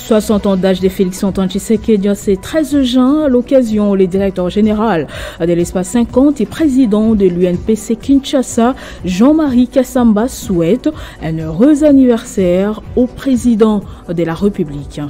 60 ans d'âge de Félix-Antoine Tshisekedi, c'est 13 juin. À l'occasion, le directeur général de l'espace 50 et président de l'UNPC Kinshasa, Jean-Marie Kassamba, souhaite un heureux anniversaire au président de la République.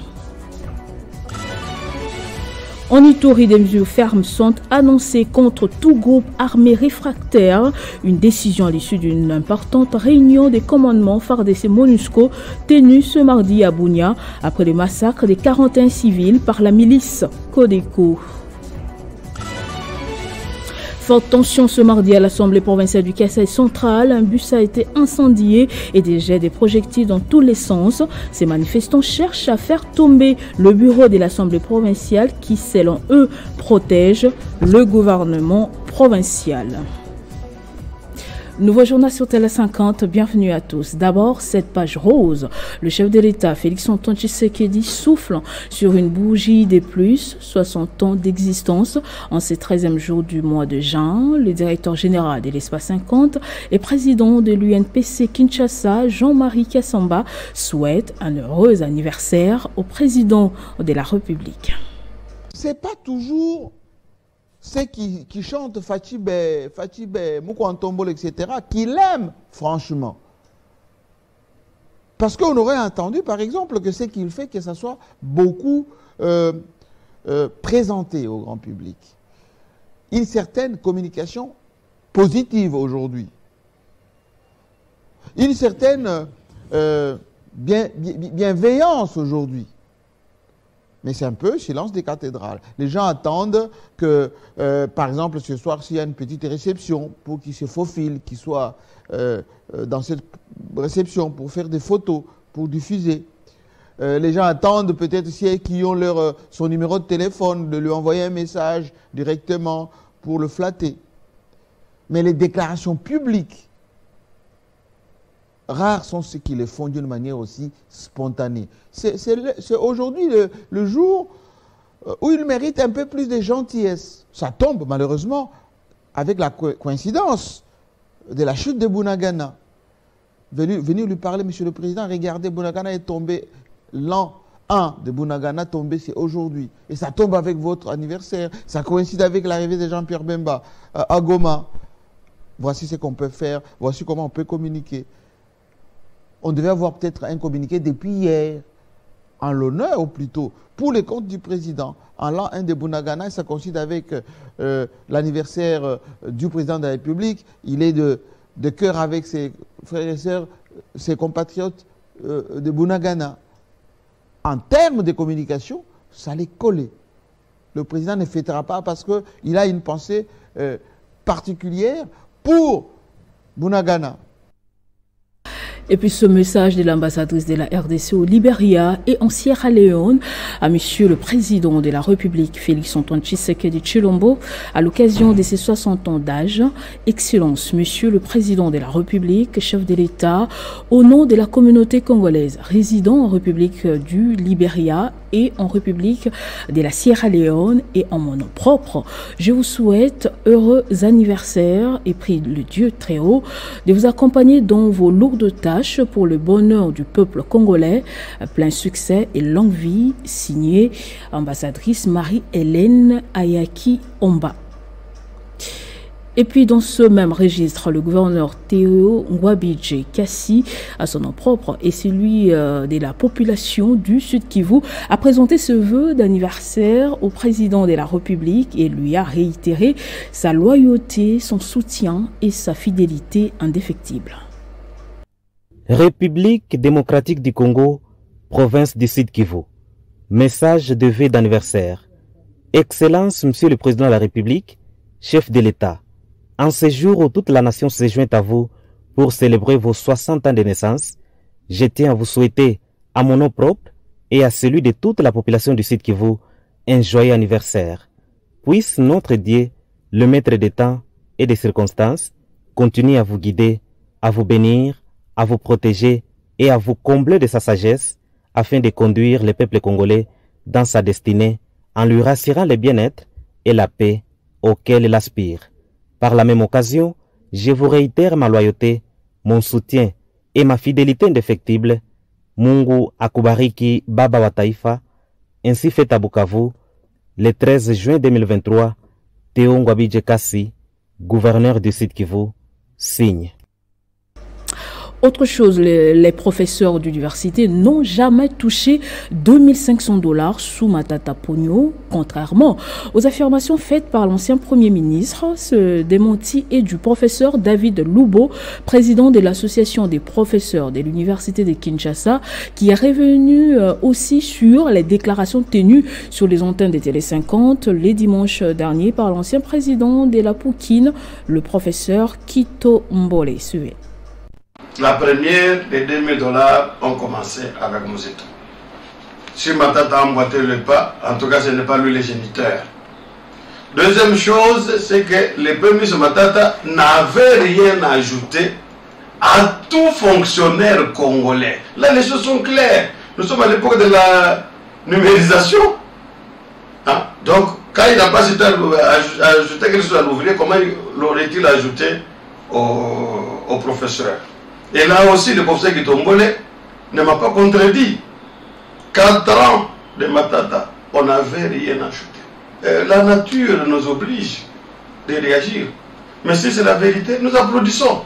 En Ituri, des mesures fermes sont annoncées contre tout groupe armé réfractaire. Une décision à l'issue d'une importante réunion des commandements FARDC-MONUSCO tenue ce mardi à Bunia après le massacre des 41 civils par la milice Codeco. Forte tension ce mardi à l'Assemblée provinciale du Kasaï central. Un bus a été incendié et des jets de projectiles dans tous les sens. Ces manifestants cherchent à faire tomber le bureau de l'Assemblée provinciale qui, selon eux, protège le gouvernement provincial. Nouveau journal sur Télé 50, bienvenue à tous. D'abord, cette page rose. Le chef de l'État, Félix-Antoine Tshisekedi, souffle sur une bougie de plus, 60 ans d'existence. En ces 13e jours du mois de juin, le directeur général de l'espace 50 et président de l'UNPC Kinshasa, Jean-Marie Kassamba, souhaite un heureux anniversaire au président de la République. C'est pas toujours ceux qui chantent Fatibé, Moukouantombol, etc., qui l'aiment, franchement. Parce qu'on aurait entendu, par exemple, que ce qu'il fait, que ça soit beaucoup présenté au grand public. Une certaine communication positive aujourd'hui. Une certaine bienveillance aujourd'hui. Mais c'est un peu silence des cathédrales. Les gens attendent que, par exemple, ce soir, s'il y a une petite réception, pour qu'ils se faufilent, qu'ils soient dans cette réception, pour faire des photos, pour diffuser. Les gens attendent peut-être ceux qui ont son numéro de téléphone, de lui envoyer un message directement pour le flatter. Mais les déclarations publiques, rares sont ceux qui les font d'une manière aussi spontanée. C'est aujourd'hui le jour où il mérite un peu plus de gentillesse. Ça tombe malheureusement avec la coïncidence de la chute de Bunagana. Venez lui parler, Monsieur le Président, regardez, Bunagana est tombé, l'an 1 de Bunagana tombé, c'est aujourd'hui. Et ça tombe avec votre anniversaire. Ça coïncide avec l'arrivée de Jean-Pierre Bemba à Goma. Voici ce qu'on peut faire, voici comment on peut communiquer. On devait avoir peut-être un communiqué depuis hier, en l'honneur ou plutôt, pour les comptes du président, en l'an 1 de Bunagana, et ça coïncide avec l'anniversaire du président de la République. Il est de cœur avec ses frères et sœurs, ses compatriotes de Bunagana. En termes de communication, ça les coller. Le président ne fêtera pas parce qu'il a une pensée particulière pour Bunagana. Et puis ce message de l'ambassadrice de la RDC au Libéria et en Sierra Leone à Monsieur le Président de la République, Félix-Antoine Tshisekedi Tshilombo, à l'occasion de ses 60 ans d'âge. Excellence, Monsieur le Président de la République, chef de l'État, au nom de la communauté congolaise résidant en République du Libéria et en République de la Sierra Leone et en mon nom propre, je vous souhaite heureux anniversaire et prie le Dieu très haut de vous accompagner dans vos lourdes tâches pour le bonheur du peuple congolais. Plein succès et longue vie, signé ambassadrice Marie-Hélène Ayaki Omba. Et puis dans ce même registre, le gouverneur Théo Ngwabidje Kassi, à son nom propre, et celui de la population du Sud Kivu, a présenté ce vœu d'anniversaire au président de la République et lui a réitéré sa loyauté, son soutien et sa fidélité indéfectible. République démocratique du Congo, province du Sud Kivu. Message de vœu d'anniversaire. Excellence, Monsieur le Président de la République, chef de l'État. En ce jour où toute la nation s'est jointe à vous pour célébrer vos 60 ans de naissance, je tiens à vous souhaiter, à mon nom propre et à celui de toute la population du Sud Kivu, un joyeux anniversaire. Puisse notre Dieu, le maître des temps et des circonstances, continuer à vous guider, à vous bénir, à vous protéger et à vous combler de sa sagesse afin de conduire le peuple congolais dans sa destinée en lui rassurant le bien-être et la paix auquel il aspire. Par la même occasion, je vous réitère ma loyauté, mon soutien et ma fidélité indéfectible Mungu akubariki baba wa taifa. Ainsi fait à Bukavu, le 13 juin 2023, Théo Ngwabidje Kassi, gouverneur du Sud Kivu, signe. Autre chose, les professeurs d'université n'ont jamais touché 2500 $ sous Matata Ponyo, contrairement aux affirmations faites par l'ancien Premier ministre. Ce démenti est du professeur David Lubo, président de l'association des professeurs de l'université de Kinshasa, qui est revenu aussi sur les déclarations tenues sur les antennes de Télé 50 les dimanches derniers par l'ancien président de la Poukine, le professeur Kito Mbole. Suivez. La première, les 2000 $ ont commencé avec Mouzeto. Si Matata a emboîté le pas, en tout cas ce n'est pas lui le géniteur. Deuxième chose, c'est que le premier ministre Matata n'avait rien ajouté à tout fonctionnaire congolais. Là, les choses sont claires. Nous sommes à l'époque de la numérisation. Hein? Donc, quand il n'a pas ajouté quelque chose à l'ouvrier, comment l'aurait-il ajouté au professeur? Et là aussi, le professeur Kitombole ne m'a pas contredit. 4 ans de Matata, on n'avait rien ajouté. La nature nous oblige de réagir. Mais si c'est la vérité, nous applaudissons.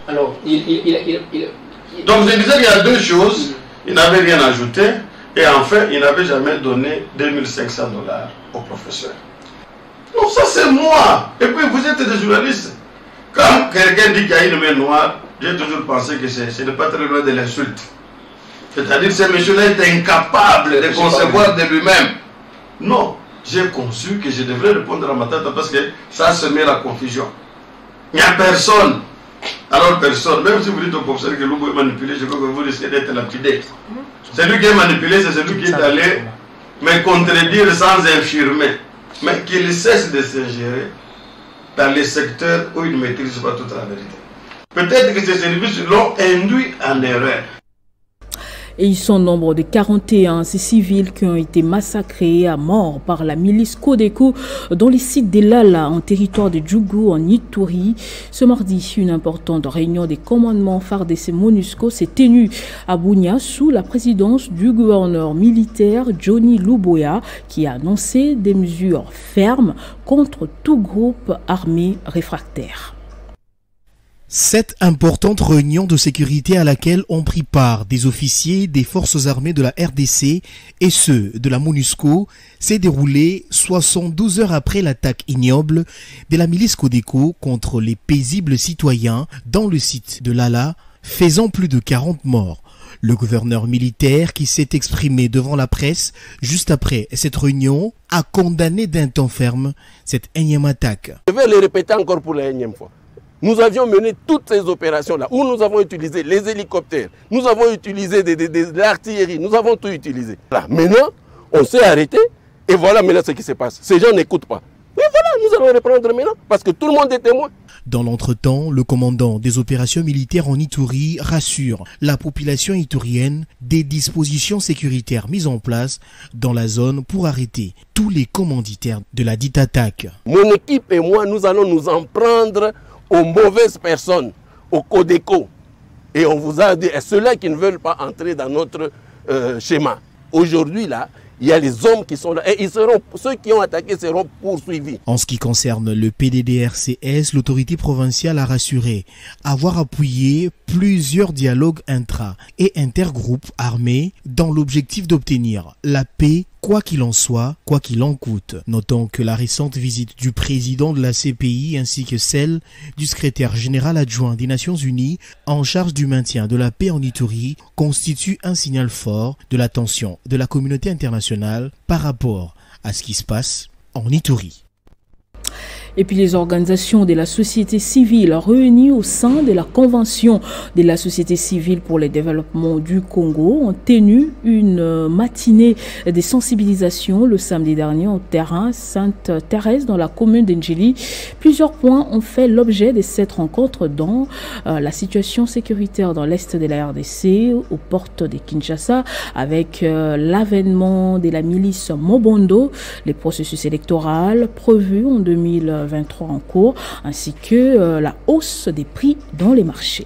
Alors, donc je disais qu'il y a deux choses. Il n'avait rien ajouté. Et enfin, il n'avait jamais donné 2500 $ au professeur. Non, ça c'est moi. Et puis vous êtes des journalistes. Quand quelqu'un dit qu'il y a une main noire, j'ai toujours pensé que ce n'est pas très loin de l'insulte. C'est-à-dire que ce monsieur-là est incapable de concevoir de lui-même. Non, j'ai conçu que je devrais répondre à Matata parce que ça semet la confusion. Il n'y a personne. Alors personne, même si vous dites au professeur que Lubo est manipulé, je crois que vous risquez d'être lapidé. Celui qui est manipulé, c'est celui qui est allé me contredire sans infirmer. Mais qu'il cesse de s'ingérer dans les secteurs où il ne maîtrise pas toute la vérité. Peut-être que ces services l'ont induit en erreur. Et ils sont nombre de 41 ces civils qui ont été massacrés à mort par la milice Kodeko dans les sites de Lala en territoire de Djougou en Ituri. Ce mardi, une importante réunion des commandements FARDC MONUSCO s'est tenue à Bunia sous la présidence du gouverneur militaire Johnny Luboya qui a annoncé des mesures fermes contre tout groupe armé réfractaire. Cette importante réunion de sécurité à laquelle ont pris part des officiers des forces armées de la RDC et ceux de la MONUSCO s'est déroulée 72 heures après l'attaque ignoble de la milice Kodeko contre les paisibles citoyens dans le site de Lala, faisant plus de 40 morts. Le gouverneur militaire qui s'est exprimé devant la presse juste après cette réunion a condamné d'un ton ferme cette énième attaque. Je vais le répéter encore pour la énième fois. Nous avions mené toutes ces opérations-là, où nous avons utilisé les hélicoptères, nous avons utilisé de l'artillerie, nous avons tout utilisé. Là, maintenant, on s'est arrêté, et voilà maintenant ce qui se passe. Ces gens n'écoutent pas. Et voilà, nous allons reprendre maintenant, parce que tout le monde est témoin. Dans l'entretemps, le commandant des opérations militaires en Ituri rassure la population iturienne des dispositions sécuritaires mises en place dans la zone pour arrêter tous les commanditaires de la dite attaque. Mon équipe et moi, nous allons nous en prendre aux mauvaises personnes, au Kodeko. Et on vous a dit, ceux-là qui ne veulent pas entrer dans notre schéma. Aujourd'hui, là, il y a les hommes qui sont là et ceux qui ont attaqué seront poursuivis. En ce qui concerne le PDDRCS, l'autorité provinciale a rassuré avoir appuyé plusieurs dialogues intra- et intergroupes armés dans l'objectif d'obtenir la paix, quoi qu'il en soit, quoi qu'il en coûte. Notons que la récente visite du président de la CPI ainsi que celle du secrétaire général adjoint des Nations Unies en charge du maintien de la paix en Ituri constitue un signal fort de l'attention de la communauté internationale par rapport à ce qui se passe en Ituri. Et puis les organisations de la société civile réunies au sein de la Convention de la société civile pour le développement du Congo ont tenu une matinée de sensibilisation le samedi dernier au terrain Sainte-Thérèse dans la commune d'Endjili. Plusieurs points ont fait l'objet de cette rencontre dont la situation sécuritaire dans l'est de la RDC, aux portes de Kinshasa, avec l'avènement de la milice Mobondo, les processus électoraux prévus en 2023 en cours, ainsi que la hausse des prix dans les marchés.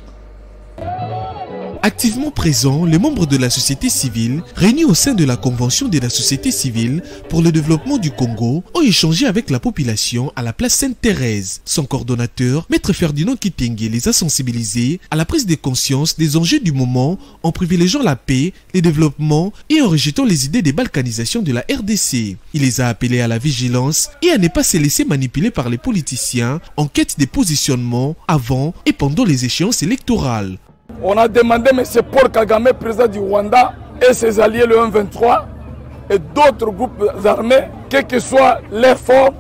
Activement présents, les membres de la société civile, réunis au sein de la Convention de la société civile pour le développement du Congo, ont échangé avec la population à la place Sainte-Thérèse. Son coordonnateur, Maître Ferdinand Kitenge, les a sensibilisés à la prise de conscience des enjeux du moment en privilégiant la paix, le développement et en rejetant les idées de balkanisation de la RDC. Il les a appelés à la vigilance et à ne pas se laisser manipuler par les politiciens en quête des positionnements avant et pendant les échéances électorales. On a demandé M. Paul Kagame, président du Rwanda, et ses alliés, le M23, et d'autres groupes armés, quel que soit l'effort,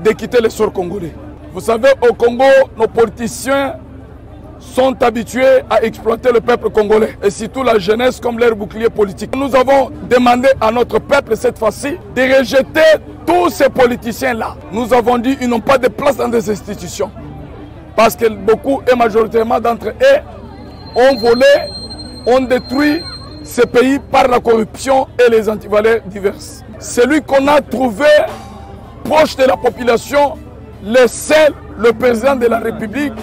de quitter le sol congolais. Vous savez, au Congo, nos politiciens sont habitués à exploiter le peuple congolais, et surtout la jeunesse comme leur bouclier politique. Nous avons demandé à notre peuple cette fois-ci de rejeter tous ces politiciens-là. Nous avons dit qu'ils n'ont pas de place dans des institutions, parce que beaucoup et majoritairement d'entre eux ont volé, ont détruit ce pays par la corruption et les antivaleurs diverses. Celui qu'on a trouvé proche de la population, le seul, le président de la République,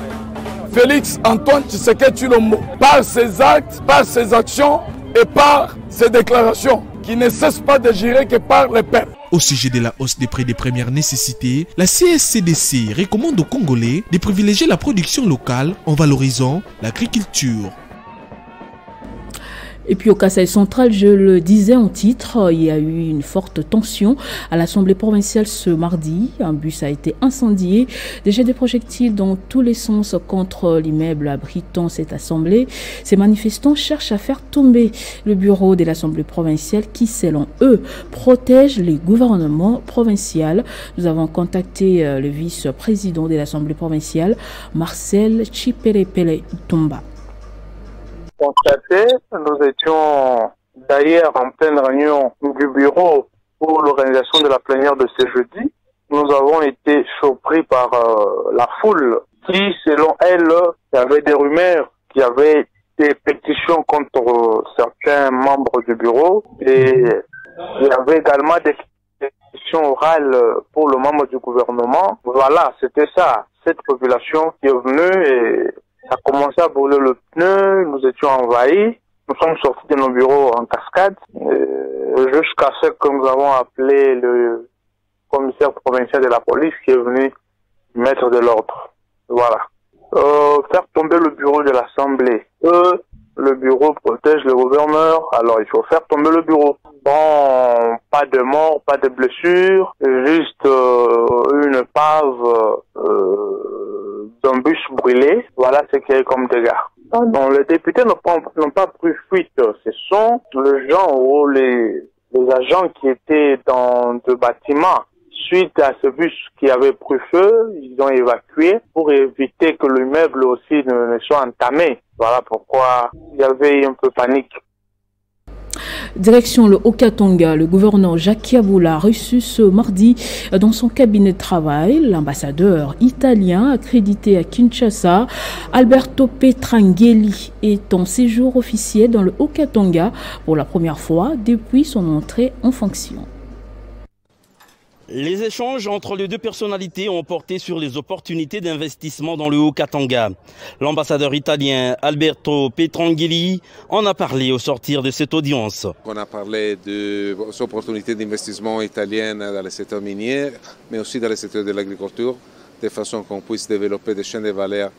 Félix Antoine Tshisekedi Tshilombo, par ses actes, par ses actions et par ses déclarations, qui ne cessent pas de gérer que par le peuple. Au sujet de la hausse des prix des premières nécessités, la CSCDC recommande aux Congolais de privilégier la production locale en valorisant l'agriculture. Et puis au Kasaï central, je le disais en titre, il y a eu une forte tension à l'Assemblée provinciale ce mardi. Un bus a été incendié. Des jets de projectiles dans tous les sens contre l'immeuble abritant cette assemblée. Ces manifestants cherchent à faire tomber le bureau de l'Assemblée provinciale qui, selon eux, protège les gouvernements provinciaux. Nous avons contacté le vice-président de l'Assemblée provinciale, Marcel Chiperepele Tomba. Constaté, nous étions d'ailleurs en pleine réunion du bureau pour l'organisation de la plénière de ce jeudi. Nous avons été surpris par la foule qui, selon elle, il y avait des rumeurs, qu'il y avait des pétitions contre certains membres du bureau et il y avait également des pétitions orales pour le membre du gouvernement. Voilà, c'était ça, cette population qui est venue et ça a commencé à brûler le pneu, nous étions envahis, nous sommes sortis de nos bureaux en cascade, jusqu'à ce que nous avons appelé le commissaire provincial de la police qui est venu mettre de l'ordre. Voilà. Faire tomber le bureau de l'Assemblée. Le bureau protège le gouverneur, alors il faut faire tomber le bureau. Bon, pas de mort, pas de blessures, juste une pave d'un bus brûlé. Voilà ce qu'il y a comme dégâts. Donc les députés n'ont pas pris fuite. Ce sont les gens ou les agents qui étaient dans le bâtiment. Suite à ce bus qui avait pris feu, ils ont évacué pour éviter que l'immeuble aussi ne soit entamé. Voilà pourquoi il y avait un peu panique. Direction le Haut-Katanga, le gouverneur Jacques Yaboula a reçu ce mardi dans son cabinet de travail l'ambassadeur italien accrédité à Kinshasa, Alberto Petrangeli, est en séjour officiel dans le Haut-Katanga pour la première fois depuis son entrée en fonction. Les échanges entre les deux personnalités ont porté sur les opportunités d'investissement dans le Haut-Katanga. L'ambassadeur italien Alberto Petrangeli en a parlé au sortir de cette audience. On a parlé des opportunités d'investissement italiennes dans le secteur minier, mais aussi dans le secteur de l'agriculture, de façon qu'on puisse développer des chaînes de valeur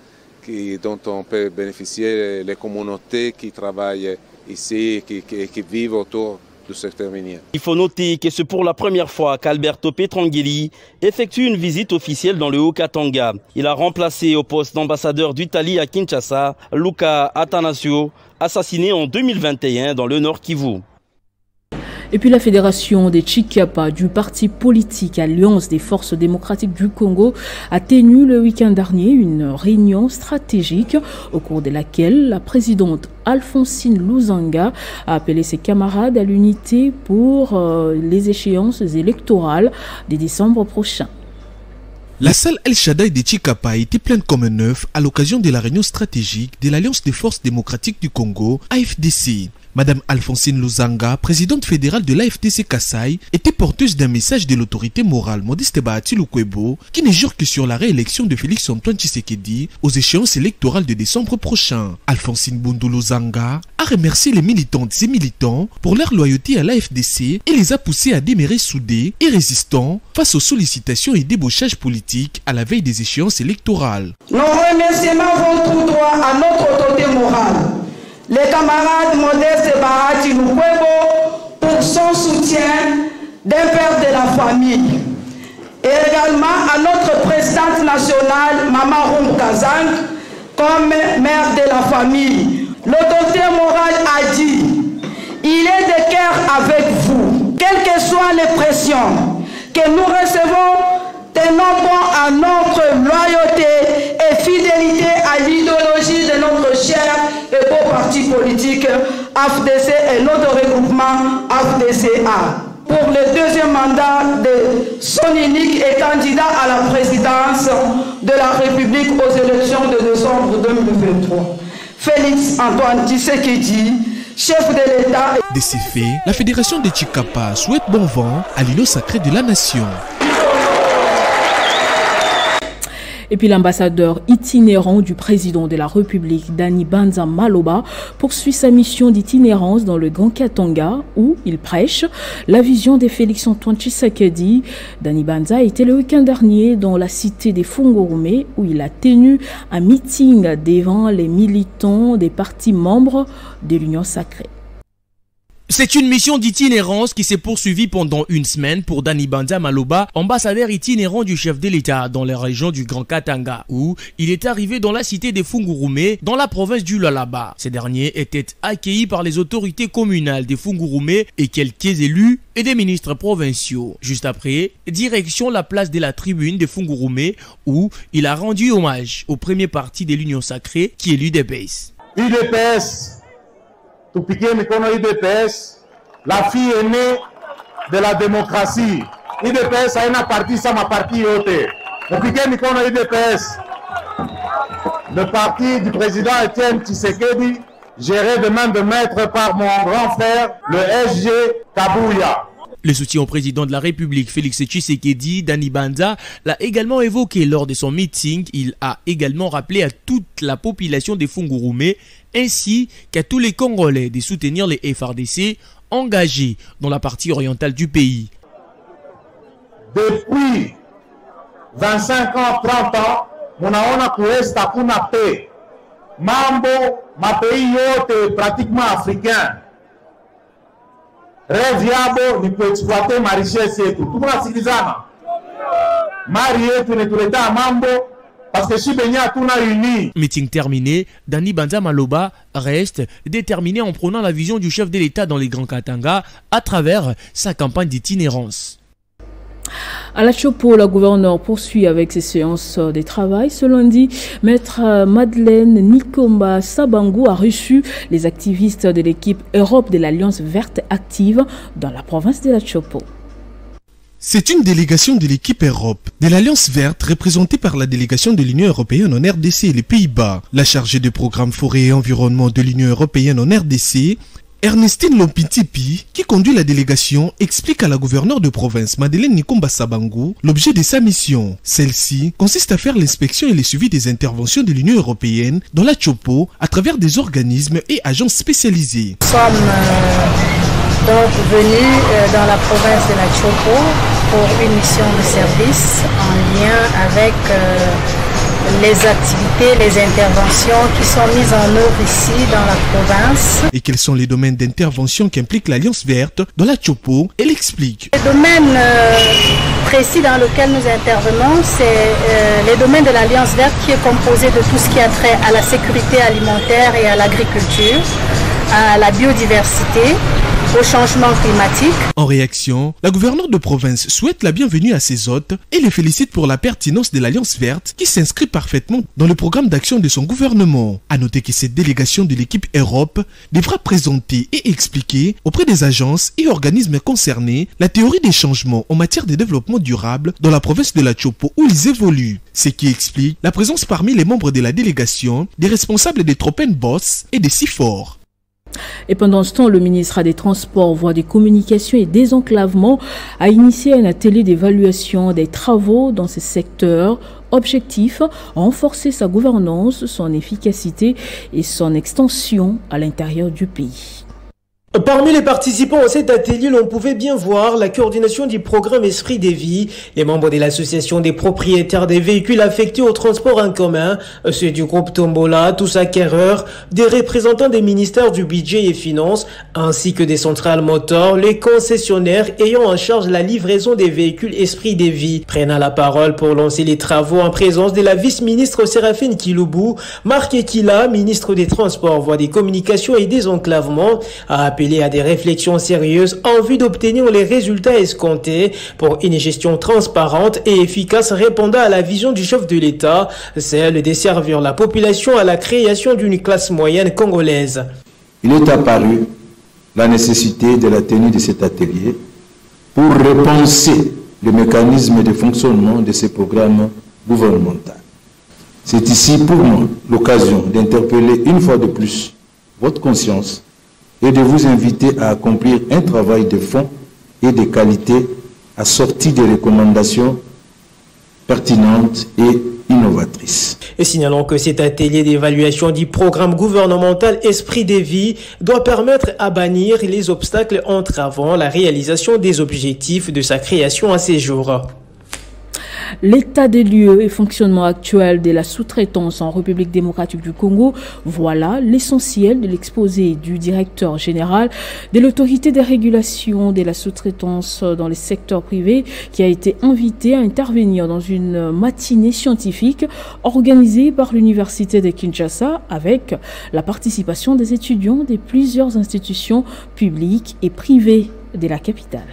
dont on peut bénéficier les communautés qui travaillent ici, qui vivent autour du secteur minier. Il faut noter que c'est pour la première fois qu'Alberto Petrangeli effectue une visite officielle dans le Haut-Katanga. Il a remplacé au poste d'ambassadeur d'Italie à Kinshasa, Luca Atanasio, assassiné en 2021 dans le Nord Kivu. Et puis la fédération des Tshikapa du parti politique Alliance des forces démocratiques du Congo a tenu le week-end dernier une réunion stratégique au cours de laquelle la présidente Alphonsine Luzanga a appelé ses camarades à l'unité pour les échéances électorales de décembre prochain. La salle El Shaddai de Tshikapa a été pleine comme un œuf à l'occasion de la réunion stratégique de l'Alliance des forces démocratiques du Congo, AFDC. Madame Alphonsine Luzanga, présidente fédérale de l'AFDC Kasaï, était porteuse d'un message de l'autorité morale Modeste Bahati Lukwebo qui ne jure que sur la réélection de Félix Antoine Tshisekedi aux échéances électorales de décembre prochain. Alphonsine Bundu Luzanga a remercié les militantes et militants pour leur loyauté à l'AFDC et les a poussés à demeurer soudés et résistants face aux sollicitations et débauchages politiques à la veille des échéances électorales. Nos remerciements vont tout droit à notre autorité morale, les camarades Modeste Bahati Lukwebo pour son soutien d'un père de la famille, et également à notre présidente nationale, Maman Rum Kazang, comme mère de la famille. L'autorité morale a dit, il est de cœur avec vous, quelles que soient les pressions que nous recevons, tenons bon à notre loyauté et fidélité à l'idéologie de notre cher et beau parti politique AFDC et notre regroupement AFDCA. Pour le deuxième mandat de son unique et candidat à la présidence de la République aux élections de décembre 2023. Félix Antoine Tshisekedi, chef de l'État. De ces faits, la Fédération de Tshikapa souhaite bon vent à l'îlot sacré de la nation. Et puis l'ambassadeur itinérant du président de la République, Dani Banza Maloba, poursuit sa mission d'itinérance dans le Grand Katanga où il prêche la vision de Félix Antoine Tshisekedi. Dani Banza était le week-end dernier dans la cité des Fungurume où il a tenu un meeting devant les militants des partis membres de l'Union sacrée. C'est une mission d'itinérance qui s'est poursuivie pendant une semaine pour Dani Banza Maloba, ambassadeur itinérant du chef de l'État dans la région du Grand Katanga, où il est arrivé dans la cité des Fungurume, dans la province du Lualaba. Ces derniers étaient accueillis par les autorités communales des Fungurume et quelques élus et des ministres provinciaux. Juste après, direction la place de la tribune des Fungurume, où il a rendu hommage au premier parti de l'Union sacrée qui est l'UDPS. UDPS. Tupikie mikono UDPS, la fille aînée de la démocratie. UDPS a une partie, ça ma partie yote. Tupikie mikono UDPS. Le parti du président Etienne Tshisekedi, géré de main de maître par mon grand frère, le SG Kabouya. Le soutien au président de la République, Félix Tshisekedi, Dani Banza, l'a également évoqué lors de son meeting. Il a également rappelé à toute la population des Fungurume ainsi qu'à tous les Congolais de soutenir les FRDC engagés dans la partie orientale du pays. Depuis 25 ans, 30 ans, munaona kuesta kuna paix. Mambo, ma pays yote pratiquement africain. Rêve yabo ni kuexploiter ma richesse yetu. Tunasikilizana. Mari yetu ni tuleta mambo parce que si benya tuna uni. Meeting terminé, Dani Banza Maloba reste déterminé en prônant la vision du chef de l'État dans les Grands Katanga à travers sa campagne d'itinérance. À la Chopo, la gouverneure poursuit avec ses séances de travail. Ce lundi, maître Madeleine Nikomba Sabango a reçu les activistes de l'équipe Europe de l'Alliance verte active dans la province de la Chopo. C'est une délégation de l'équipe Europe de l'Alliance verte représentée par la délégation de l'Union européenne en RDC et les Pays-Bas. La chargée de programme forêt et environnement de l'Union européenne en RDC, Ernestine Lompitipi, qui conduit la délégation, explique à la gouverneure de province Madeleine Nikomba Sabango l'objet de sa mission. Celle-ci consiste à faire l'inspection et le suivi des interventions de l'Union européenne dans la Chopo à travers des organismes et agences spécialisés. Nous sommes donc venus dans la province de la Chopo pour une mission de service en lien avec les activités, les interventions qui sont mises en œuvre ici dans la province. Et quels sont les domaines d'intervention qu'implique l'Alliance verte dans la Chopo? Elle explique. Les domaines précis dans lesquels nous intervenons, c'est les domaines de l'Alliance verte qui est composé de tout ce qui a trait à la sécurité alimentaire et à l'agriculture, à la biodiversité, au changement climatique. En réaction, la gouverneure de province souhaite la bienvenue à ses hôtes et les félicite pour la pertinence de l'Alliance verte qui s'inscrit parfaitement dans le programme d'action de son gouvernement. À noter que cette délégation de l'équipe Europe devra présenter et expliquer auprès des agences et organismes concernés la théorie des changements en matière de développement durable dans la province de la Chopo où ils évoluent. Ce qui explique la présence parmi les membres de la délégation des responsables des Tropen Boss et des CIFOR. Et pendant ce temps, le ministre des Transports, Voies des Communications et Désenclavement a initié un atelier d'évaluation des travaux dans ces secteurs. Objectif, renforcer sa gouvernance, son efficacité et son extension à l'intérieur du pays. Parmi les participants à cet atelier, l'on pouvait bien voir la coordination du programme Esprit des Vies, les membres de l'association des propriétaires des véhicules affectés au transport en commun, ceux du groupe Tombola, tous acquéreurs, des représentants des ministères du budget et finances, ainsi que des centrales moteurs, les concessionnaires ayant en charge la livraison des véhicules Esprit des Vies. Prenant la parole pour lancer les travaux en présence de la vice-ministre Séraphine Kiloubou, Marc Ekila, ministre des Transports, Voies des Communications et Désenclavement, a appelé à des réflexions sérieuses en vue d'obtenir les résultats escomptés pour une gestion transparente et efficace répondant à la vision du chef de l'État, celle de servir la population à la création d'une classe moyenne congolaise. Il est apparu la nécessité de la tenue de cet atelier pour repenser le mécanisme de fonctionnement de ces programmes gouvernementaux. C'est ici pour moi l'occasion d'interpeller une fois de plus votre conscience et de vous inviter à accomplir un travail de fond et de qualité assorti de recommandations pertinentes et innovatrices. Et signalons que cet atelier d'évaluation du programme gouvernemental Esprit des Vies doit permettre à bannir les obstacles entravant la réalisation des objectifs de sa création à ces jours. L'état des lieux et fonctionnement actuel de la sous-traitance en République démocratique du Congo, voilà l'essentiel de l'exposé du directeur général de l'autorité de régulation de la sous-traitance dans les secteurs privés qui a été invité à intervenir dans une matinée scientifique organisée par l'Université de Kinshasa avec la participation des étudiants de plusieurs institutions publiques et privées de la capitale.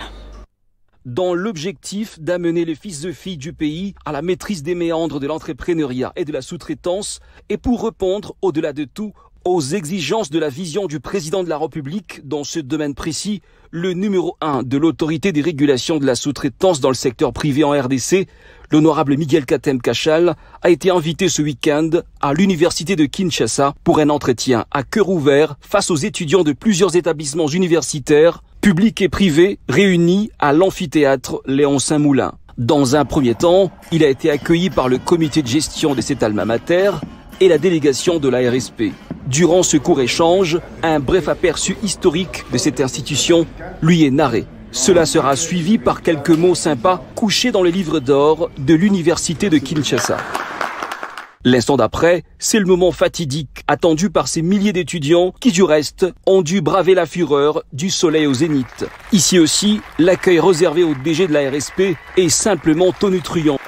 Dans l'objectif d'amener les fils et filles du pays à la maîtrise des méandres de l'entrepreneuriat et de la sous-traitance et pour répondre, au-delà de tout, aux exigences de la vision du président de la République dans ce domaine précis, le numéro 1 de l'autorité des régulations de la sous-traitance dans le secteur privé en RDC, l'honorable Miguel Katem Kachal, a été invité ce week-end à l'université de Kinshasa pour un entretien à cœur ouvert face aux étudiants de plusieurs établissements universitaires public et privé réunis à l'amphithéâtre Léon Saint-Moulin. Dans un premier temps, il a été accueilli par le comité de gestion de cet alma mater et la délégation de la RSP. Durant ce court échange, un bref aperçu historique de cette institution lui est narré. Cela sera suivi par quelques mots sympas couchés dans le livre d'or de l'université de Kinshasa. L'instant d'après, c'est le moment fatidique attendu par ces milliers d'étudiants qui, du reste, ont dû braver la fureur du soleil au zénith. Ici aussi, l'accueil réservé au DG de la RSP est simplement tonitruant.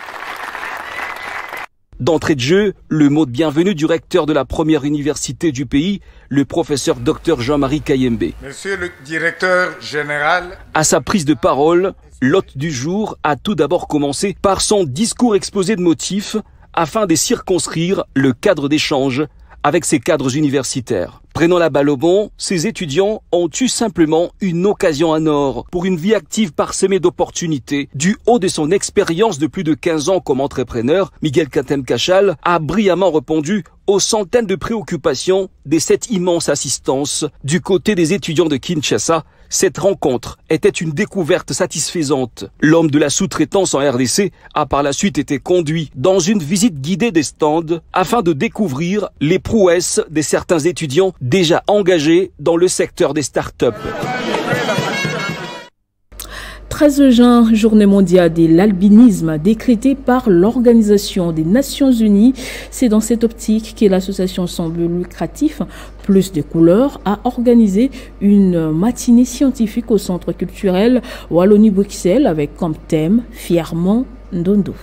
D'entrée de jeu, le mot de bienvenue du recteur de la première université du pays, le professeur Dr Jean-Marie Kayembe. Monsieur le directeur général. À sa prise de parole, l'hôte du jour a tout d'abord commencé par son discours exposé de motifs afin de circonscrire le cadre d'échange avec ces cadres universitaires. Prenant la balle au bon, ces étudiants ont eu simplement une occasion en or pour une vie active parsemée d'opportunités. Du haut de son expérience de plus de 15 ans comme entrepreneur, Miguel Katem Kachal a brillamment répondu aux centaines de préoccupations de cette immense assistance. Du côté des étudiants de Kinshasa, cette rencontre était une découverte satisfaisante. L'homme de la sous-traitance en RDC a par la suite été conduit dans une visite guidée des stands afin de découvrir les prouesses de certains étudiants déjà engagés dans le secteur des start-up. 13 juin, journée mondiale de l'albinisme décrétée par l'Organisation des Nations Unies. C'est dans cette optique que l'association semble lucratif Plus de couleurs a organisé une matinée scientifique au centre culturel Wallonie-Bruxelles avec comme thème Fièrement Ndondo.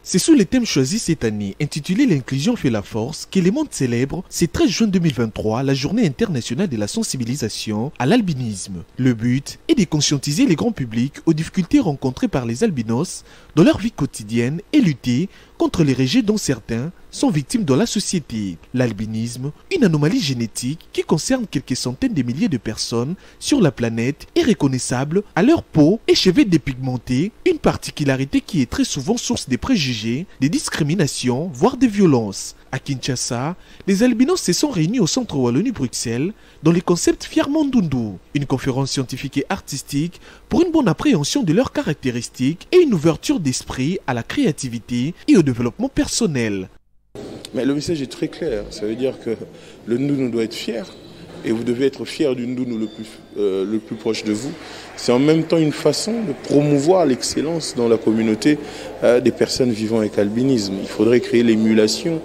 C'est sous les thèmes choisis cette année, intitulé L'inclusion fait la force, que le monde célèbre, c'est 13 juin 2023, la journée internationale de la sensibilisation à l'albinisme. Le but est de conscientiser les grands publics aux difficultés rencontrées par les albinos dans leur vie quotidienne et lutter contre les rejets dont certains sont victimes dans la société. L'albinisme, une anomalie génétique qui concerne quelques centaines de milliers de personnes sur la planète, est reconnaissable à leur peau et cheveux dépigmentés, une particularité qui est très souvent source de préjugés, de discriminations, voire de violences. À Kinshasa, les albinos se sont réunis au centre Wallonie-Bruxelles dans le concept Fiermandundu, une conférence scientifique et artistique pour une bonne appréhension de leurs caractéristiques et une ouverture d'esprit à la créativité et au développement personnel. Mais le message est très clair, ça veut dire que le Ndounou doit être fier, et vous devez être fier du Ndounou le plus proche de vous. C'est en même temps une façon de promouvoir l'excellence dans la communauté des personnes vivant avec albinisme. Il faudrait créer l'émulation,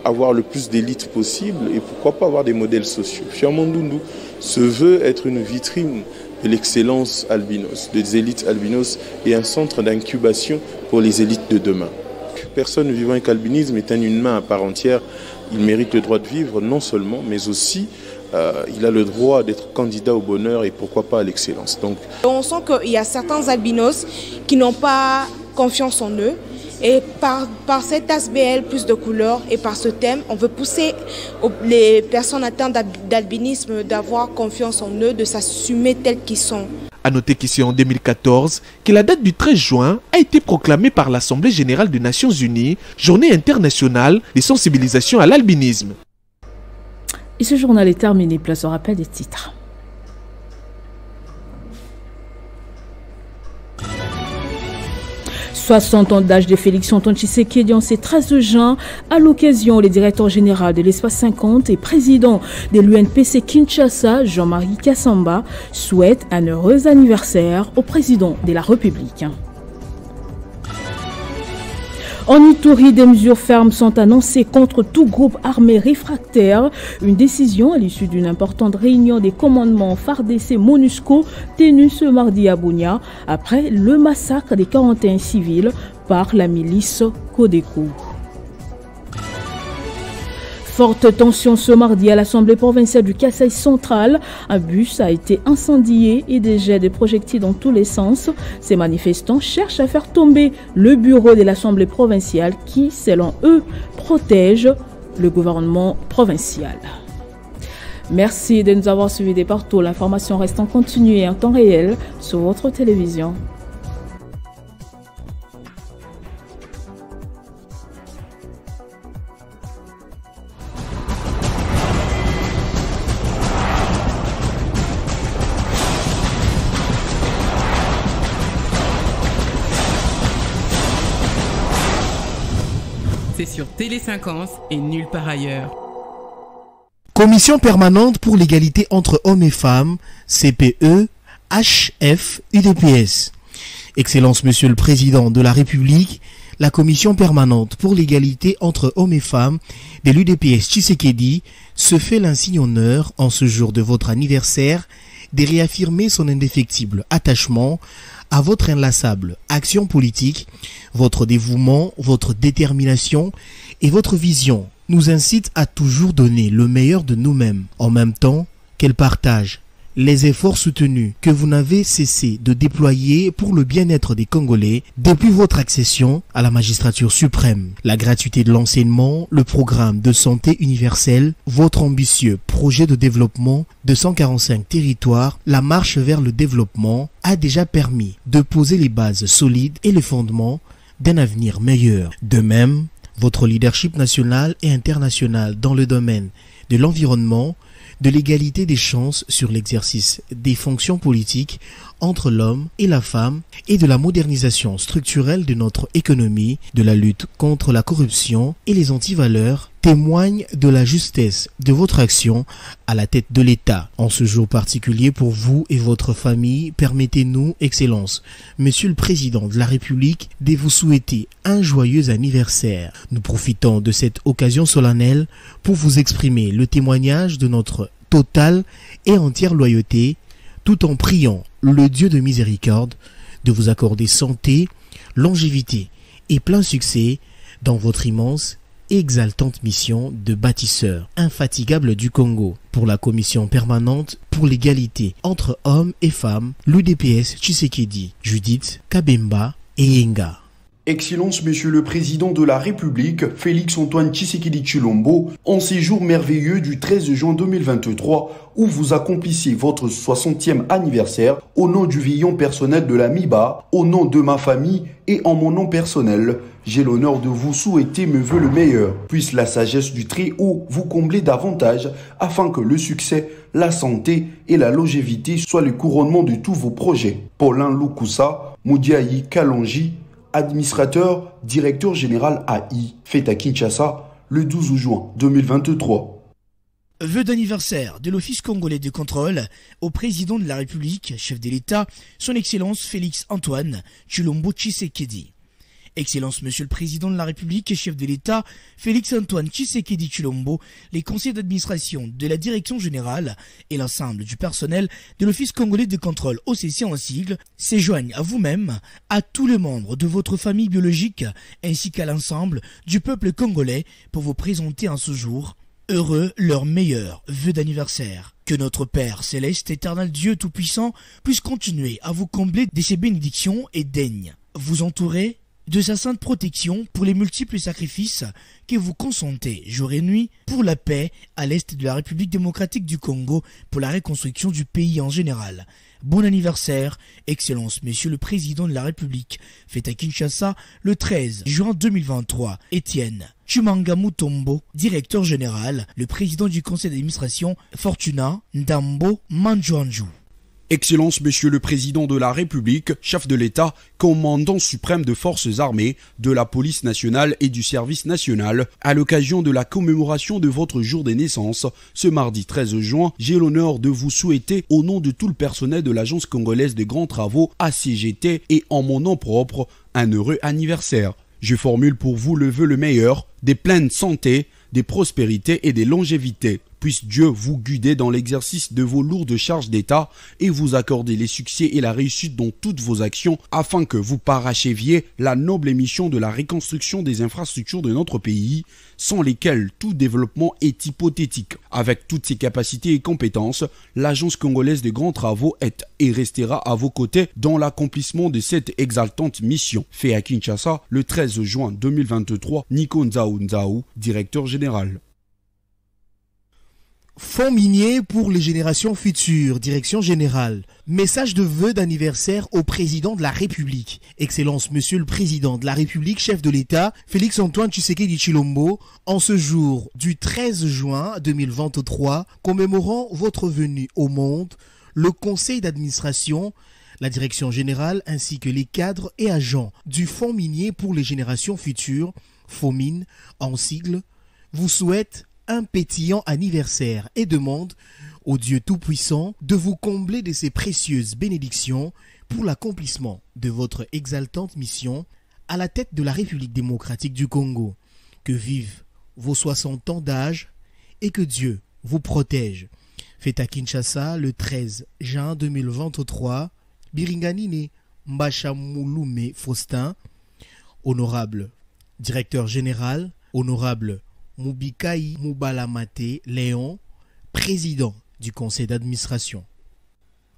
avoir le plus d'élites possible et pourquoi pas avoir des modèles sociaux. Fiermandundu se veut être une vitrine de l'excellence albinos, des élites albinos et un centre d'incubation pour les élites de demain. Personne vivant avec albinisme est un humain à part entière. Il mérite le droit de vivre non seulement, mais aussi il a le droit d'être candidat au bonheur et pourquoi pas à l'excellence. Donc, on sent qu'il y a certains albinos qui n'ont pas confiance en eux. Et par cet ASBL plus de couleurs et par ce thème, on veut pousser les personnes atteintes d'albinisme d'avoir confiance en eux, de s'assumer tels qu'ils sont. A noter qu'ici en 2014, que la date du 13 juin a été proclamée par l'Assemblée générale des Nations Unies, Journée internationale de sensibilisation à l'albinisme. Et ce journal est terminé, place au rappel des titres. « 60 ans d'âge de Félix Antoine Tshisekedi en ces 13 juin. À l'occasion, le directeur général de l'Espace 50 et président de l'UNPC Kinshasa, Jean-Marie Kassamba, souhaite un heureux anniversaire au président de la République. En Ituri, des mesures fermes sont annoncées contre tout groupe armé réfractaire. Une décision à l'issue d'une importante réunion des commandements FARDC-MONUSCO tenue ce mardi à Bunia après le massacre des 41 civils par la milice Codeco. Forte tension ce mardi à l'Assemblée provinciale du Kasaï central. Un bus a été incendié et des jets de projectiles dans tous les sens. Ces manifestants cherchent à faire tomber le bureau de l'Assemblée provinciale qui, selon eux, protège le gouvernement provincial. Merci de nous avoir suivis de partout. L'information reste en continu et en temps réel sur votre télévision. Sur Télé 50 et nulle part ailleurs. Commission permanente pour l'égalité entre hommes et femmes, CPE, HF, UDPS. Excellence Monsieur le Président de la République, la Commission permanente pour l'égalité entre hommes et femmes de l'UDPS Tshisekedi se fait l'insigne honneur en ce jour de votre anniversaire de réaffirmer son indéfectible attachement à votre inlassable action politique, votre dévouement, votre détermination et votre vision nous incitent à toujours donner le meilleur de nous-mêmes, en même temps qu'elle partage les efforts soutenus que vous n'avez cessé de déployer pour le bien-être des Congolais depuis votre accession à la magistrature suprême. La gratuité de l'enseignement, le programme de santé universelle, votre ambitieux projet de développement de 145 territoires, la marche vers le développement a déjà permis de poser les bases solides et les fondements d'un avenir meilleur. De même, votre leadership national et international dans le domaine de l'environnement, de l'égalité des chances sur l'exercice des fonctions politiques entre l'homme et la femme et de la modernisation structurelle de notre économie, de la lutte contre la corruption et les antivaleurs témoignent de la justesse de votre action à la tête de l'État. En ce jour particulier pour vous et votre famille, permettez-nous, Excellence, Monsieur le Président de la République, de vous souhaiter un joyeux anniversaire. Nous profitons de cette occasion solennelle pour vous exprimer le témoignage de notre totale et entière loyauté, tout en priant le Dieu de miséricorde de vous accorder santé, longévité et plein succès dans votre immense et exaltante mission de bâtisseur infatigable du Congo pour la Commission permanente pour l'égalité entre hommes et femmes, l'UDPS Tshisekedi, Judith Kabemba et Yenga. Excellence, Monsieur le Président de la République, Félix-Antoine Tshisekedi Tshilombo, en ces jours merveilleux du 13 juin 2023, où vous accomplissez votre 60e anniversaire, au nom du vieillon personnel de la MIBA, au nom de ma famille et en mon nom personnel, j'ai l'honneur de vous souhaiter mes vœux le meilleur. Puisse la sagesse du Très-Haut vous combler davantage, afin que le succès, la santé et la longévité soient le couronnement de tous vos projets. Paulin Lukusa, Moudiaï Kalonji, administrateur, directeur général AI, fait à Kinshasa le 12 juin 2023. Vœux d'anniversaire de l'Office congolais de contrôle au président de la République, chef de l'État, son Excellence Félix-Antoine Tshilombo Tshisekedi. Excellence, Monsieur le Président de la République et chef de l'État, Félix-Antoine Tshisekedi Tshilombo, les conseils d'administration de la Direction générale et l'ensemble du personnel de l'Office congolais de contrôle OCC en sigle s'éjoignent à vous-même, à tous les membres de votre famille biologique ainsi qu'à l'ensemble du peuple congolais pour vous présenter en ce jour heureux leurs meilleurs vœux d'anniversaire. Que notre Père céleste, éternel Dieu tout-puissant, puisse continuer à vous combler de ses bénédictions et daigne vous entourer de sa sainte protection pour les multiples sacrifices que vous consentez jour et nuit pour la paix à l'est de la République démocratique du Congo, pour la reconstruction du pays en général. Bon anniversaire, Excellence, Monsieur le Président de la République, fait à Kinshasa le 13 juin 2023. Étienne Chumanga Mutombo, directeur général, le président du conseil d'administration, Fortuna Ndambo Manjouanjou. Excellence, Monsieur le Président de la République, chef de l'État, commandant suprême de forces armées, de la police nationale et du service national, à l'occasion de la commémoration de votre jour de naissance, ce mardi 13 juin, j'ai l'honneur de vous souhaiter, au nom de tout le personnel de l'Agence congolaise des grands travaux, ACGT, et en mon nom propre, un heureux anniversaire. Je formule pour vous le vœu le meilleur, des pleines santé, des prospérités et des longévités. Puisse Dieu vous guider dans l'exercice de vos lourdes charges d'État et vous accorder les succès et la réussite dans toutes vos actions afin que vous paracheviez la noble mission de la reconstruction des infrastructures de notre pays, sans lesquelles tout développement est hypothétique. Avec toutes ses capacités et compétences, l'Agence congolaise des grands travaux est et restera à vos côtés dans l'accomplissement de cette exaltante mission. Fait à Kinshasa le 13 juin 2023, Nico Nzaou, directeur général. Fonds minier pour les générations futures, direction générale. Message de vœux d'anniversaire au président de la République. Excellence, Monsieur le Président de la République, chef de l'État, Félix-Antoine Tshisekedi Tshilombo, en ce jour du 13 juin 2023, commémorant votre venue au monde, le conseil d'administration, la direction générale ainsi que les cadres et agents du Fonds minier pour les générations futures, FOMIN en sigle, vous souhaite un pétillant anniversaire et demande au Dieu Tout-Puissant de vous combler de ses précieuses bénédictions pour l'accomplissement de votre exaltante mission à la tête de la République démocratique du Congo. Que vivent vos 60 ans d'âge et que Dieu vous protège. Fait à Kinshasa le 13 juin 2023, Biringanine Mbachamouloumé Faustin, honorable directeur général, honorable Moubikai Moubalamate Léon, président du conseil d'administration.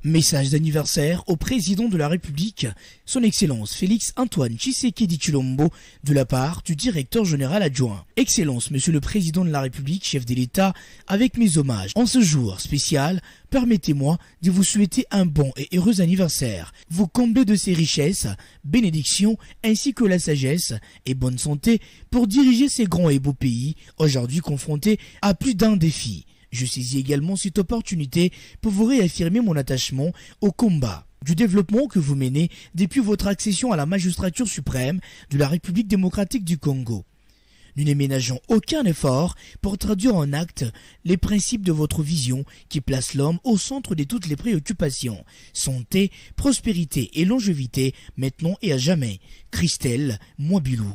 Message d'anniversaire au président de la République, son Excellence Félix-Antoine Tshisekedi Tshilombo, de la part du directeur général adjoint. Excellence, Monsieur le Président de la République, chef de l'État, avec mes hommages. En ce jour spécial, permettez-moi de vous souhaiter un bon et heureux anniversaire. Vous combler de ces richesses, bénédictions, ainsi que la sagesse et bonne santé pour diriger ces grands et beaux pays, aujourd'hui confrontés à plus d'un défi. Je saisis également cette opportunité pour vous réaffirmer mon attachement au combat du développement que vous menez depuis votre accession à la magistrature suprême de la République démocratique du Congo. Nous ne ménageons aucun effort pour traduire en actes les principes de votre vision qui place l'homme au centre de toutes les préoccupations. Santé, prospérité et longévité, maintenant et à jamais. Christelle Mouabilou.